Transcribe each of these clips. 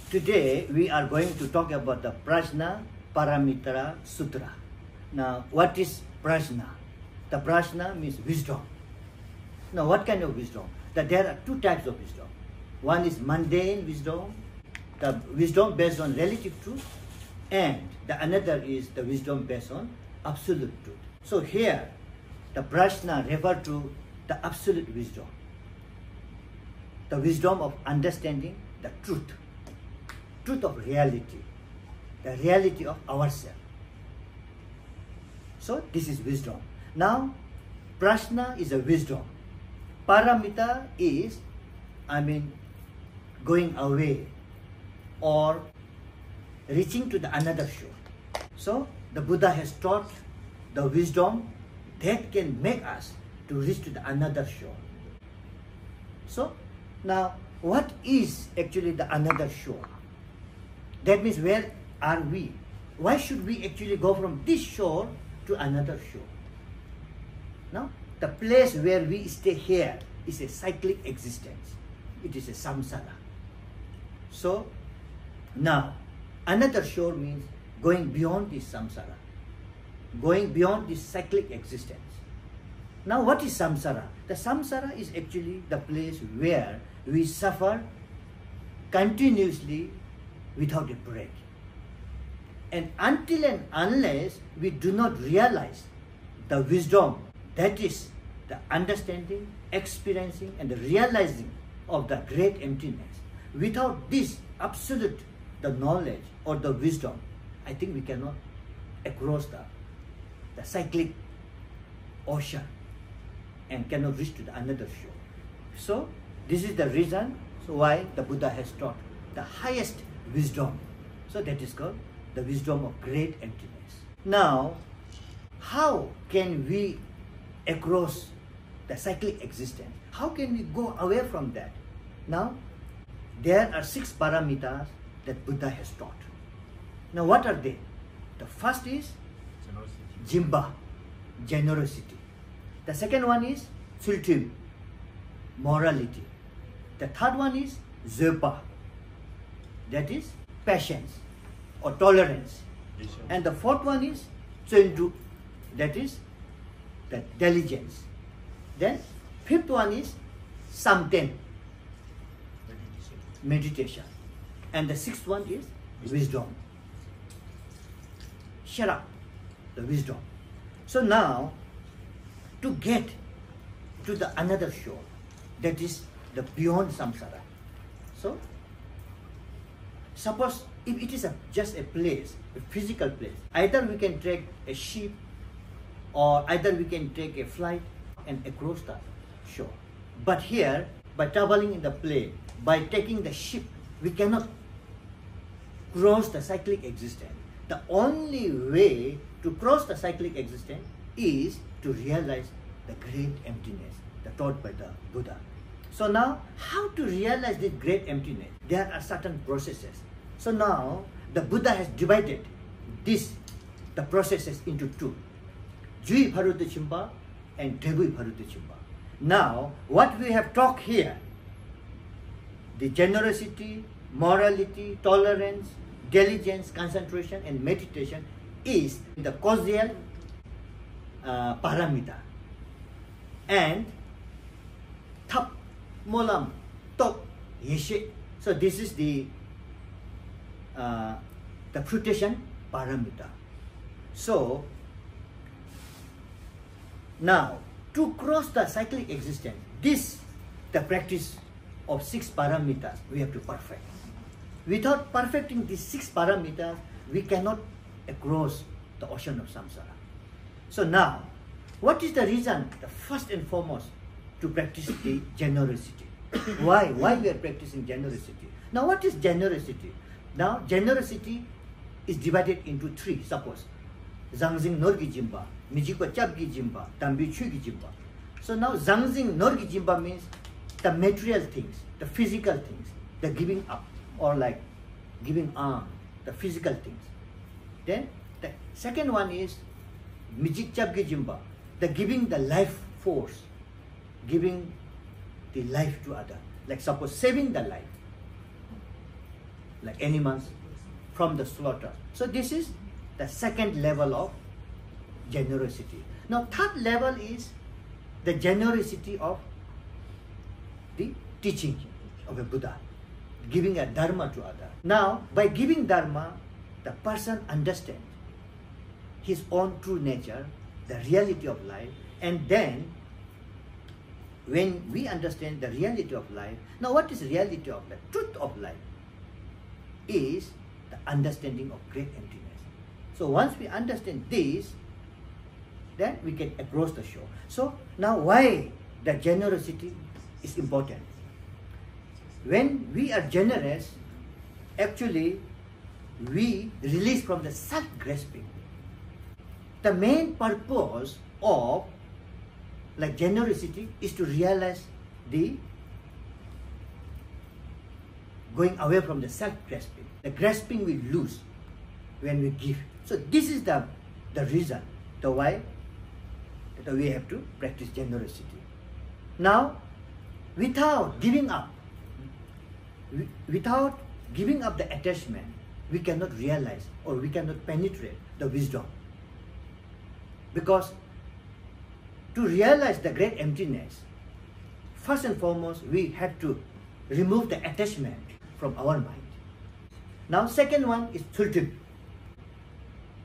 Today we are going to talk about the Prashna Paramitra Sutra. Now, what is prashna? The prashna means wisdom. Now, what kind of wisdom? That there are two types of wisdom. One is mundane wisdom, the wisdom based on relative truth, and the another is the wisdom based on absolute truth. So here, the prashna refer to the absolute wisdom, the wisdom of understanding the truth of reality, the reality of ourselves. So this is wisdom. Now, prashna is a wisdom. Paramita is, going away or reaching to the another shore. So the Buddha has taught the wisdom that can make us to reach to the another shore. So now, what is actually the another shore? That means, where are we? Why should we actually go from this shore to another shore? Now, the place where we stay here is a cyclic existence. It is a samsara. So, now, another shore means going beyond this samsara, going beyond this cyclic existence. Now, what is samsara? The samsara is actually the place where we suffer continuously without a break. And until and unless we do not realize the wisdom, that is the understanding, experiencing, and the realizing of the great emptiness, without this absolute, the knowledge or the wisdom, I think we cannot cross the cyclic ocean and cannot reach to the another shore. So this is the reason why the Buddha has taught the highest wisdom. So that is called the wisdom of great emptiness. Now, how can we cross the cyclic existence? How can we go away from that? Now, there are 6 paramitas that Buddha has taught. Now, what are they? The first is jimba, generosity. The second one is sultim, morality. The third one is zepa, that is patience or tolerance. And the fourth one is chendu, that is the diligence. Then fifth one is samten, meditation. And the sixth one is wisdom. Shara, the wisdom. So now, to get to the another shore, that is the beyond samsara. So, suppose if it is just a place, a physical place, either we can take a ship or either we can take a flight and across the shore. But here, by traveling in the plane, by taking the ship, we cannot cross the cyclic existence. The only way to cross the cyclic existence is to realize the great emptiness, taught by the Buddha. So now, how to realize this great emptiness? There are certain processes. So now, the Buddha has divided the processes into 2. Jui Bharuta Chimba and Debui Bharuta Chimba. Now, what we have talked here, the generosity, morality, tolerance, diligence, concentration, and meditation is the causal paramita. And Thap, Molam, Tok, Yeshi. So this is the fruition paramita. So now, to cross the cyclic existence, the practice of 6 paramitas we have to perfect. Without perfecting these 6 paramitas, we cannot cross the ocean of samsara. So now, what is the reason, the first and foremost, to practice the generosity? Why we are practicing generosity? Now, what is generosity? Now, generosity is divided into 3, suppose. Zangzing Norgi Jimba, Mijikwa Chabgi Jimba, Tambi Chugi Jimba. So now, Zangzing Norgi Jimba means the material things, the physical things, the giving up, or like giving arm, the physical things. Then, the second one is Mijik Chabgi Jimba, the giving the life force, giving the life to other. Like suppose saving the life. like animals from the slaughter. So this is the second level of generosity. Now third level is the generosity of the teaching of a Buddha, giving a dharma to others. Now by giving dharma, the person understands his own true nature, the reality of life, and then when we understand the reality of life, now what is reality of life? Truth of life is the understanding of great emptiness. So once we understand this, then we can approach the shore. So now why the generosity is important? When we are generous, actually we release from the self-grasping. The main purpose of generosity is to realize the going away from the self-grasping. The grasping we lose when we give. So this is the reason, the why that we have to practice generosity. Now, without giving up the attachment, we cannot realize or we cannot penetrate the wisdom. Because to realize the great emptiness, first and foremost, we have to remove the attachment from our mind. Now, second one is Trulku,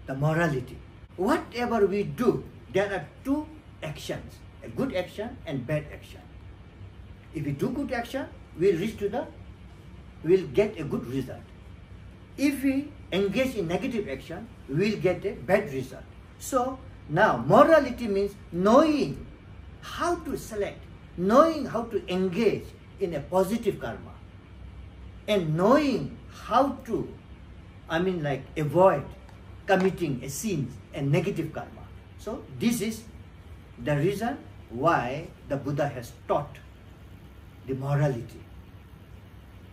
the morality. Whatever we do, there are two actions, a good action and bad action. If we do good action, we'll get a good result. If we engage in negative action, we'll get a bad result. So now morality means knowing how to select, knowing how to engage in a positive karma, and knowing how to, avoid committing a sin and negative karma. So this is the reason why the Buddha has taught the morality.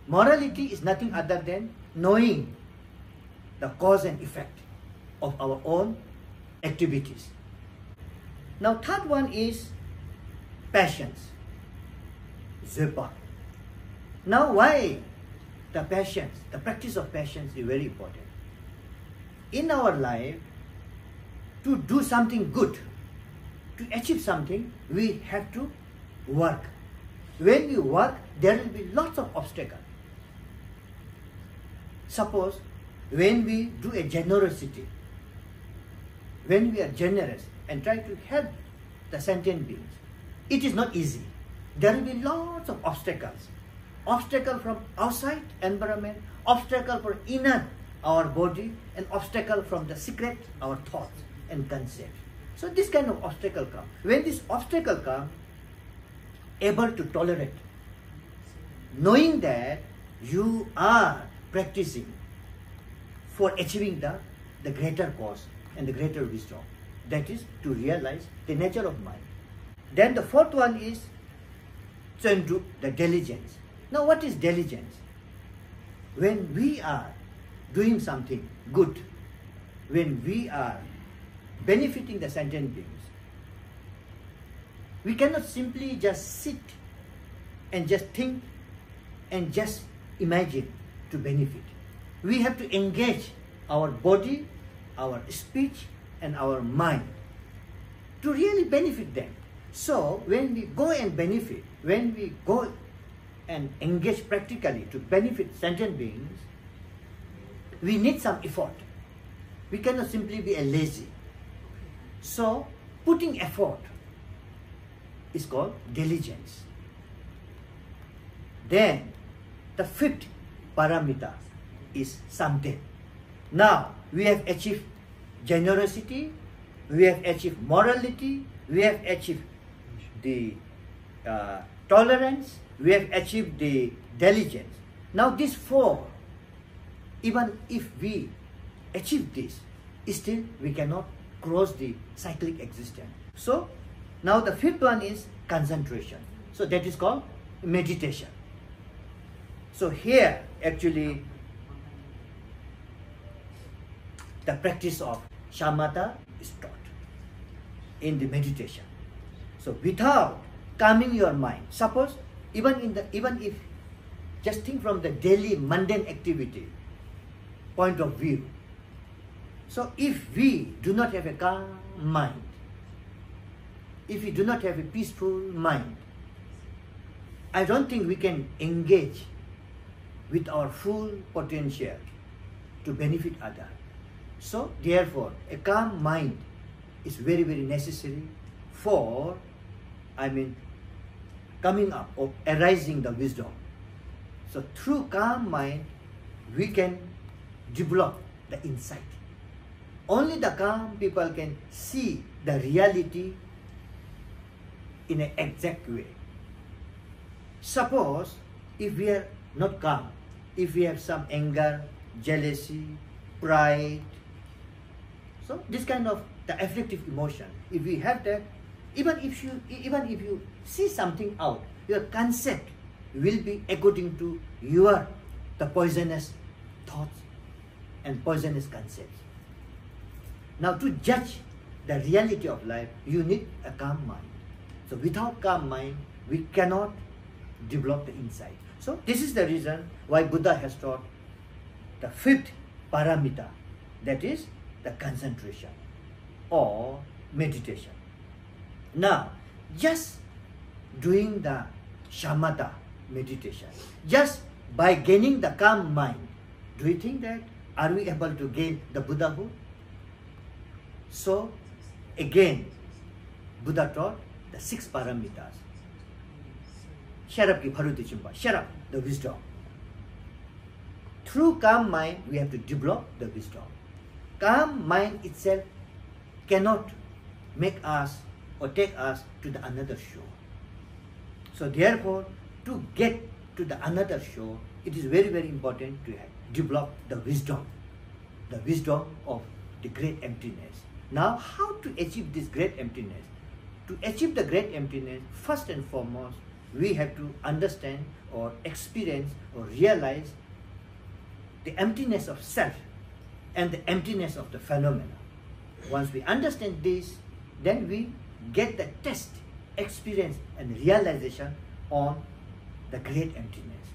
Morality is nothing other than knowing the cause and effect of our own activities. Now third one is passions, zepa. Now why the passions, the practice of passions is very important. In our life, to do something good, to achieve something, we have to work. When we work, there will be lots of obstacles. Suppose when we do a generosity, when we are generous and try to help the sentient beings, it is not easy. There will be lots of obstacles. Obstacle from outside environment, obstacle from inner our body, and obstacle from the secret, our thoughts and concepts. So this kind of obstacle comes. When this obstacle comes, able to tolerate, knowing that you are practicing for achieving the greater cause and the greater wisdom. That is to realize the nature of mind. Then the fourth one is Trulku, the diligence. Now what is diligence? When we are doing something good, when we are benefiting the sentient beings, we cannot simply just sit and just think and just imagine to benefit. We have to engage our body, our speech, and our mind to really benefit them. So when we go and benefit, when we go and engage practically to benefit sentient beings, we need some effort. We cannot simply be a lazy. So putting effort is called diligence. Then the fifth paramita is samte. Now we have achieved generosity, we have achieved morality, we have achieved the tolerance, we have achieved the diligence. Now these four, even if we achieve this, still we cannot cross the cyclic existence. So now the fifth one is concentration. So that is called meditation. So here actually the practice of shamatha is taught in the meditation. So without calming your mind, suppose even if Just think from the daily mundane activity point of view. So if we do not have a calm mind, if we do not have a peaceful mind, I don't think we can engage with our full potential to benefit others. So therefore, a calm mind is very, very necessary for, coming up or arising the wisdom. So through calm mind, we can develop the insight. Only the calm people can see the reality in an exact way. Suppose if we are not calm, if we have some anger, jealousy, pride, so this kind of the afflictive emotion, if we have that, even if you see something out, your concept will be according to the poisonous thoughts and poisonous concepts. Now to judge the reality of life, you need a calm mind. So without calm mind, we cannot develop the insight. So this is the reason why Buddha has taught the fifth paramita, that is the concentration or meditation. Now, just doing the shamatha meditation, just by gaining the calm mind, do you think that are we able to gain the Buddhahood? So again, Buddha taught the 6 paramitas. Shut up, shut up, the wisdom. Through calm mind, we have to develop the wisdom. Calm mind itself cannot make us or take us to the another shore. So therefore, to get to the another shore, it is very, very important to develop the wisdom of the great emptiness. Now, how to achieve this great emptiness? To achieve the great emptiness, first and foremost, we have to understand or experience or realize the emptiness of self and the emptiness of the phenomena. Once we understand this, then we get the test, experience and realization on the great emptiness.